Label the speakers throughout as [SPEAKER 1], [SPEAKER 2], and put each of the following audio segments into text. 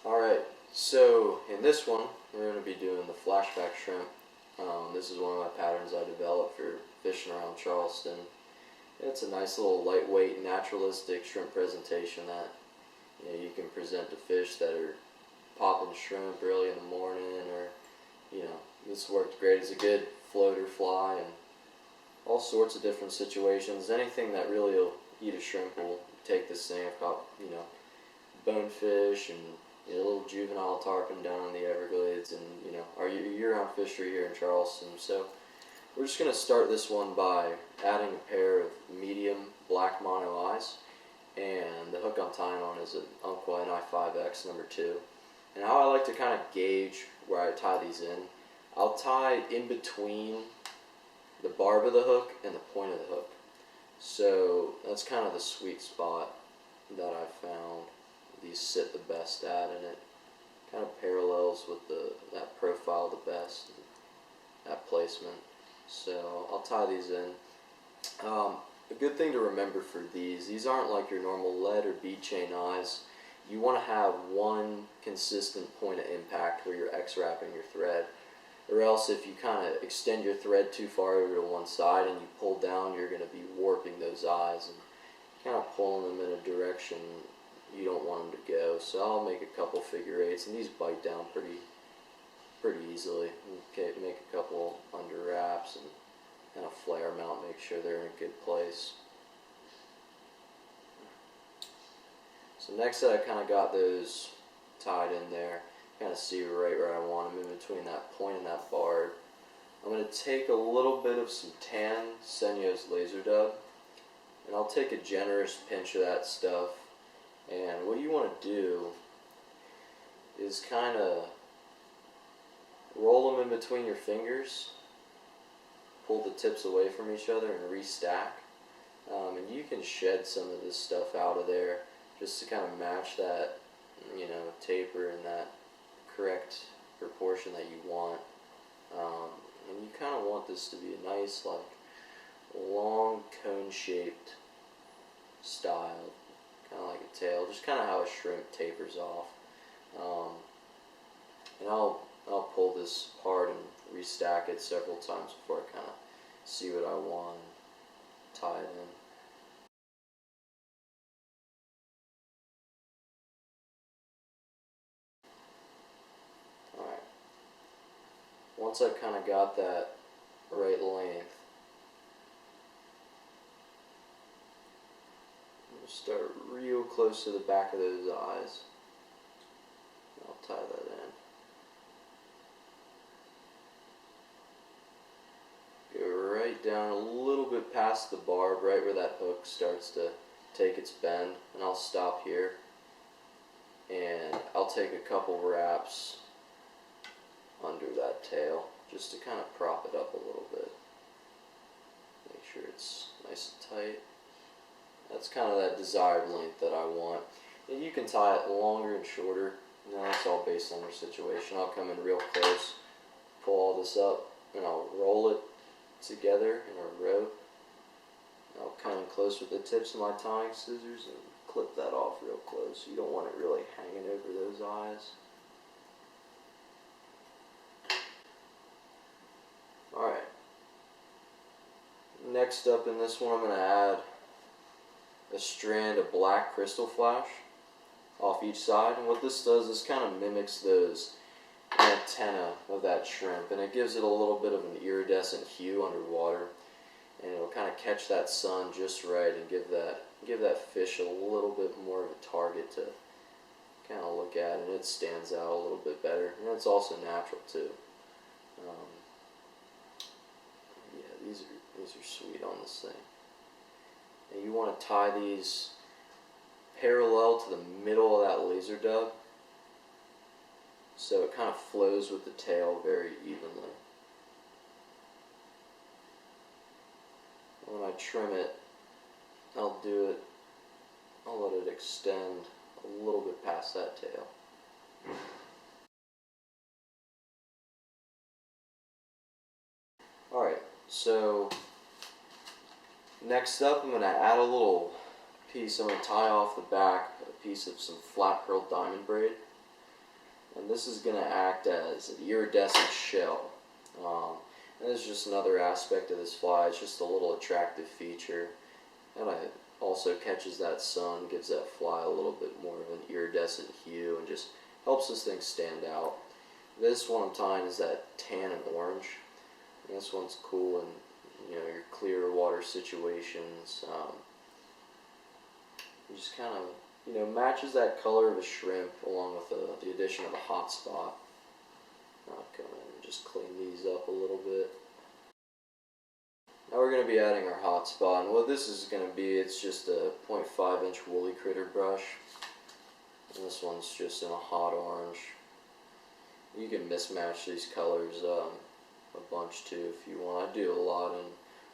[SPEAKER 1] Alright, so in this one, we're going to be doing the Flashback Shrimp. This is one of my patterns I developed for fishing around Charleston. It's a nice little lightweight, naturalistic shrimp presentation that you can present to fish that are popping shrimp early in the morning, or this worked great as a good floater fly and all sorts of different situations. Anything that really will eat a shrimp will take this thing. I've got Bonefish and a little juvenile tarpon down in the Everglades, and our year-round fishery here in Charleston. So we're just going to start this one by adding a pair of medium black mono eyes, and the hook I'm tying on is an Umpqua NI5X number 2. And how I like to kind of gauge where I tie these in, I'll tie in between the barb of the hook and the point of the hook. So that's kind of the sweet spot that I found these sit the best at, and it kind of parallels with that profile the best, that placement. So I'll tie these in. A good thing to remember for these aren't like your normal lead or bead chain eyes. You want to have one consistent point of impact where you're X-wrapping your thread, or else if you kind of extend your thread too far over to one side and you pull down, you're going to be warping those eyes and kind of pulling them in a direction you don't want them to go. So I'll make a couple figure eights, and these bite down pretty easily. Okay, make a couple under wraps and kind of flare them out, make sure they're in a good place. So next that I kind of got those tied in there, kind of see right where I want them in between that point and that barb. I'm going to take a little bit of some tan Senyo's laser dub, and I'll take a generous pinch of that stuff. And what you want to do is kind of roll them in between your fingers, pull the tips away from each other, and restack. And you can shed some of this stuff out of there just to kind of match that, taper in that correct proportion that you want. And you kind of want this to be a nice, long cone-shaped style. Kind of like a tail, just kind of how a shrimp tapers off. And I'll pull this apart and restack it several times before I kind of see what I want and tie it in. Alright. Once I've kind of got that right length, start real close to the back of those eyes. I'll tie that in. Go right down a little bit past the barb, right where that hook starts to take its bend, and I'll stop here. And I'll take a couple wraps under that tail just to kind of prop it up a little bit. Make sure it's nice and tight. That's kind of that desired length that I want. And you can tie it longer and shorter. That's all based on your situation. I'll come in real close, pull all this up, and I'll roll it together in a rope. I'll come in close with the tips of my tying scissors and clip that off real close. You don't want it really hanging over those eyes. Alright. Next up in this one, I'm going to add a strand of black crystal flash off each side, and what this does is kind of mimics those antennae of that shrimp, and it gives it a little bit of an iridescent hue underwater, and it'll kind of catch that sun just right and give that fish a little bit more of a target to kind of look at, and it stands out a little bit better, and it's also natural too. Yeah, these are sweet on this thing. And you want to tie these parallel to the middle of that laser dub, so it kind of flows with the tail very evenly. When I trim it, I'll let it extend a little bit past that tail. Alright, so next up I'm going to add a little piece. I'm going to tie off the back a piece of some flat pearl diamond braid. and this is going to act as an iridescent shell. And this is just another aspect of this fly. It's just a little attractive feature, and it also catches that sun, gives that fly a little bit more of an iridescent hue, and just helps this thing stand out. This one I'm tying is that tan and orange. And this one's cool in your clear water situations. It just kind of matches that color of a shrimp along with the addition of a hot spot. I'll come in and just clean these up a little bit. Now we're going to be adding our hot spot, and what this is going to be, it's just a 0.5 inch woolly critter brush. And this one's just in a hot orange. You can mismatch these colors a bunch too if you want. I do a lot in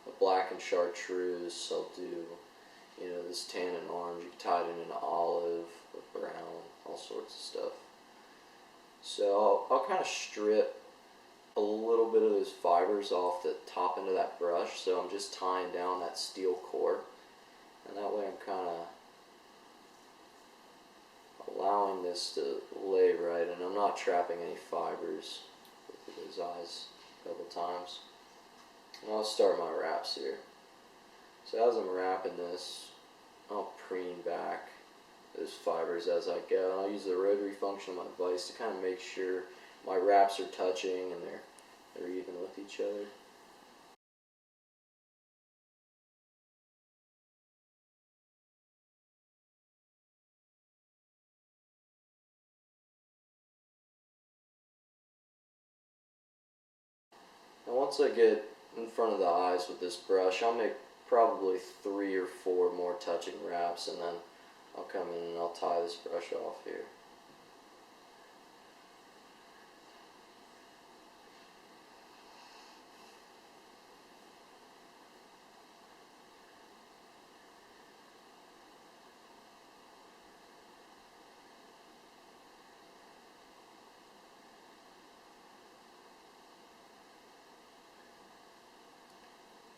[SPEAKER 1] a black and chartreuse. I'll do this tan and orange. You can tie it in an olive or brown, all sorts of stuff. So I'll kind of strip a little bit of those fibers off the top end of that brush, so I'm just tying down that steel core, and that way I'm kind of allowing this to lay right, and I'm not trapping any fibers with those eyes a couple times. And I'll start my wraps here. So as I'm wrapping this, I'll preen back those fibers as I go, and I'll use the rotary function of my vise to kind of make sure my wraps are touching and they're even with each other. And once I get in front of the eyes with this brush, I'll make probably 3 or 4 more touching wraps, and then I'll come in and I'll tie this brush off here.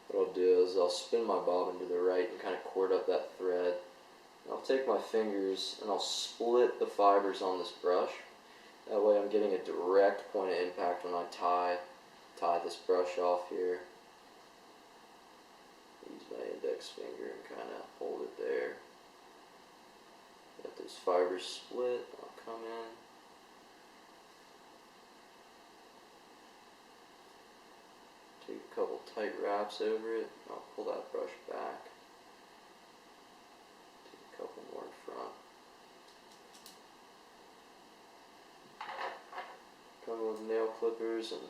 [SPEAKER 1] What I'll do is I'll spin my bobbin to the right and kind of cord up that thread. And I'll take my fingers and I'll split the fibers on this brush. That way I'm getting a direct point of impact when I tie this brush off here. Use my index finger and kind of hold it there. Let those fibers split. I'll come in. Take a couple tight wraps over it. I'll pull that brush back. Take a couple more in front. Come in with nail clippers and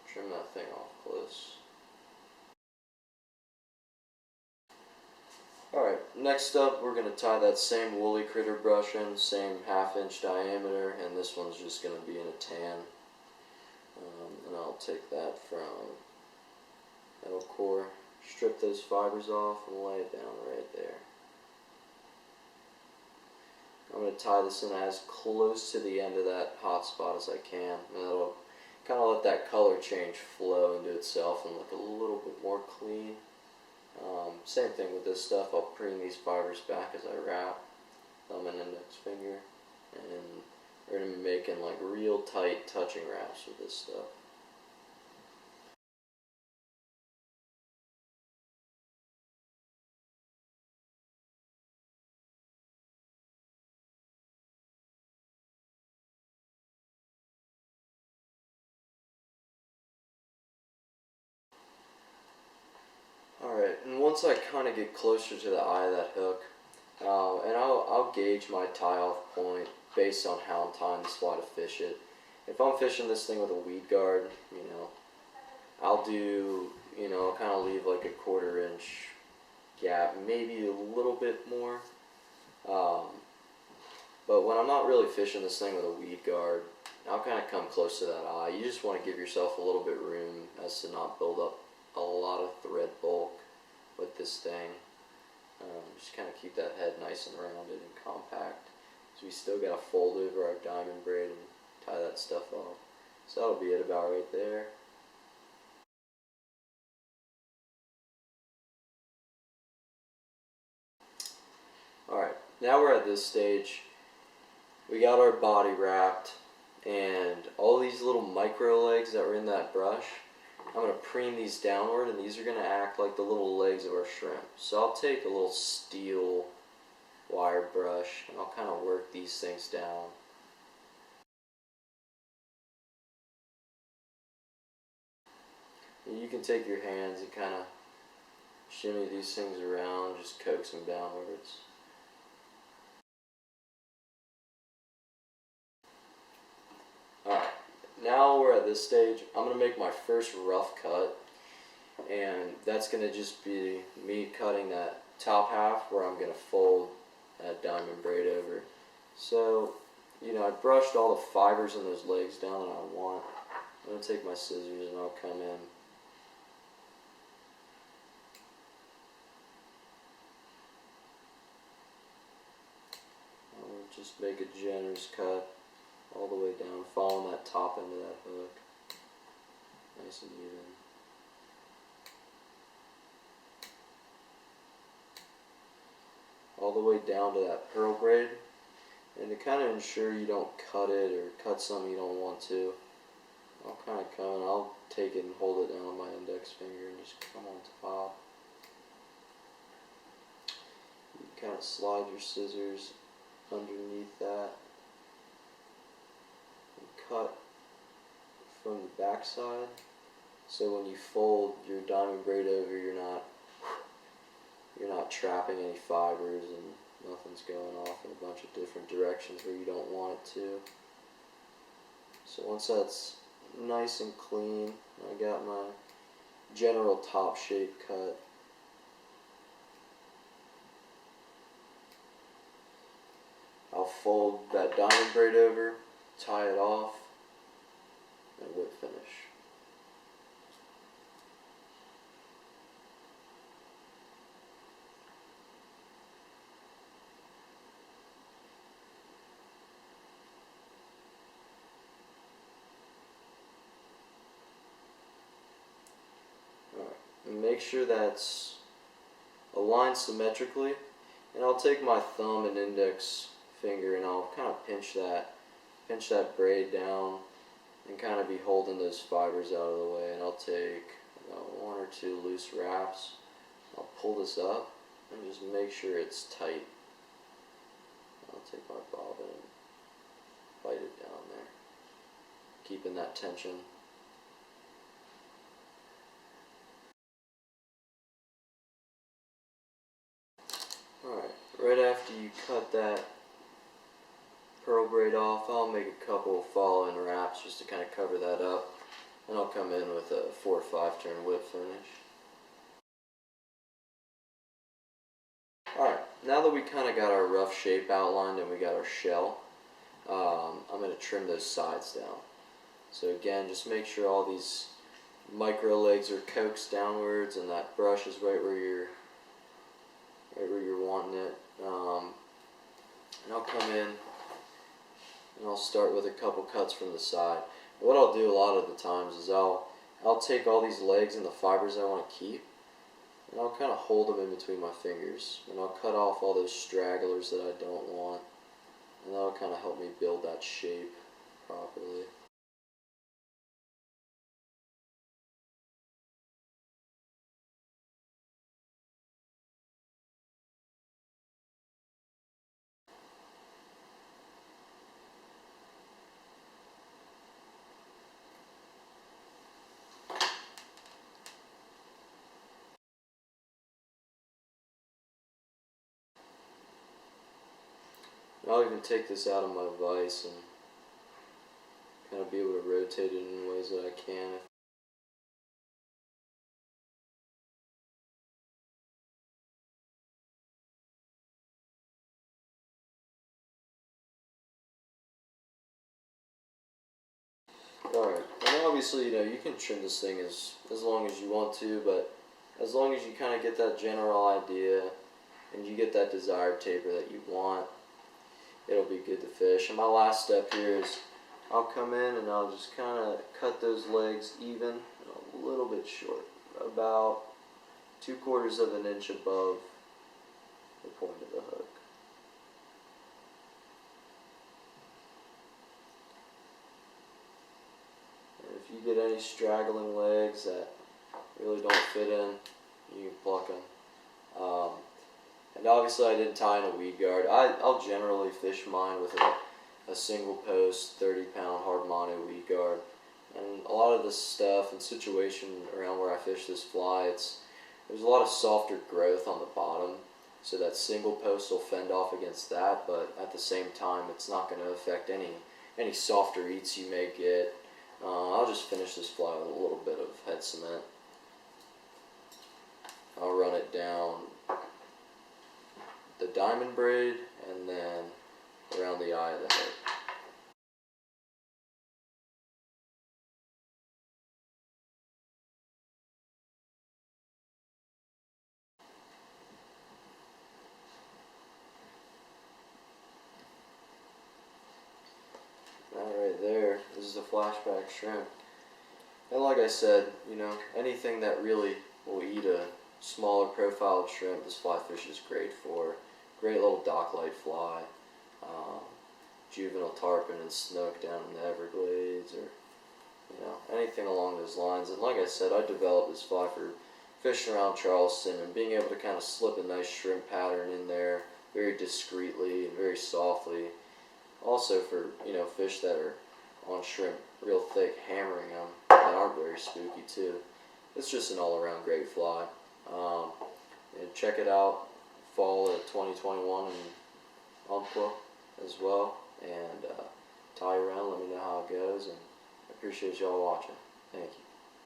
[SPEAKER 1] trim that thing off close. Alright, next up we're going to tie that same woolly critter brush in, same 1/2 inch diameter, and this one's just going to be in a tan. And I'll take that from metal core, strip those fibers off and lay it down right there. I'm going to tie this in as close to the end of that hot spot as I can, and that'll kind of let that color change flow into itself and look a little bit more clean. Same thing with this stuff. I'll preen these fibers back as I wrap, thumb and index finger, and we're going to be making like real tight touching wraps with this stuff. Alright, and once I kind of get closer to the eye of that hook, and I'll gauge my tie-off point based on how I'm tying this fly to fish it. If I'm fishing this thing with a weed guard, I'll do, I'll kind of leave like a 1/4 inch gap, maybe a little bit more. But when I'm not really fishing this thing with a weed guard, I'll kind of come close to that eye. You just want to give yourself a little bit room as to not build up a lot of thread bulk with this thing. Just kind of keep that head nice and rounded and compact. So we still got to fold over our diamond braid and tie that stuff off. So that'll be it about right there. Alright, now we're at this stage. We got our body wrapped. and all these little micro legs that were in that brush, I'm going to preen these downward, and these are going to act like the little legs of our shrimp. So I'll take a little steel wire brush and I'll kind of work these things down. And you can take your hands and kind of shimmy these things around, just coax them downwards. Alright, now we're at this stage. I'm going to make my first rough cut, and that's going to just be me cutting that top half where I'm going to fold that diamond braid over. So, you know, I brushed all the fibers in those legs down that I want. I'm going to take my scissors and I'll come in. I'll just make a generous cut all the way down, following that top end of that hook. Nice and even. All the way down to that pearl braid. And to kind of ensure you don't cut it or cut something you don't want to, I'll kind of come and I'll take it and hold it down with my index finger and just come on top. You kind of slide your scissors underneath that and cut from the back side, so when you fold your diamond braid over, you're not trapping any fibers and nothing's going off in a bunch of different directions where you don't want it to. So once that's nice and clean, I got my general top shape cut. I'll fold that diamond braid over, tie it off, and whip finish. Alright, and make sure that's aligned symmetrically, and I'll take my thumb and index finger and I'll kind of pinch that braid down and kind of be holding those fibers out of the way, and I'll take about 1 or 2 loose wraps. I'll pull this up and just make sure it's tight. I'll take my bobbin and bite it down there, keeping that tension. Alright, right after you cut that pearl braid off, I'll make a couple of following wraps just to kind of cover that up, and I'll come in with a 4 or 5 turn whip finish. Alright, now that we kind of got our rough shape outlined and we got our shell, I'm going to trim those sides down. So again, just make sure all these micro legs are coaxed downwards and that brush is right where you're wanting it. And I'll come in and I'll start with a couple cuts from the side. What I'll do a lot of the times is I'll take all these legs and the fibers I want to keep, and I'll kind of hold them in between my fingers, and I'll cut off all those stragglers that I don't want, and that'll kind of help me build that shape properly. And I'll even take this out of my vise and kind of be able to rotate it in ways that I can. Alright, and obviously, you know, you can trim this thing as long as you want to, but as long as you kind of get that general idea and you get that desired taper that you want, it'll be good to fish. And my last step here is I'll come in and I'll just kind of cut those legs even and a little bit short, about 3/4 of an inch above the point of the hook. you get any straggling legs that really don't fit in, you can pluck them. And obviously I didn't tie in a weed guard. I'll generally fish mine with a single post 30-pound hard mono weed guard. And a lot of the stuff and situation around where I fish this fly, there's a lot of softer growth on the bottom, so that single post will fend off against that, but at the same time it's not going to affect any softer eats you may get. I'll just finish this fly with a little bit of head cement. I'll run it down the diamond braid and then around the eye of the head. That right there, this is a flashback shrimp. And like I said, you know, anything that really will eat a smaller profiled shrimp, this fly fish is great for. Great little docklight fly. Juvenile tarpon and snook down in the Everglades, or you know, anything along those lines. And like I said, I developed this fly for fishing around Charleston and being able to kind of slip a nice shrimp pattern in there very discreetly and very softly. Also for, you know, fish that are on shrimp real thick, hammering them, that aren't very spooky too. It's just an all-around great fly. And check it out fall of 2021 in Umpqua as well. And tie around, let me know how it goes, and I appreciate y'all watching. Thank you.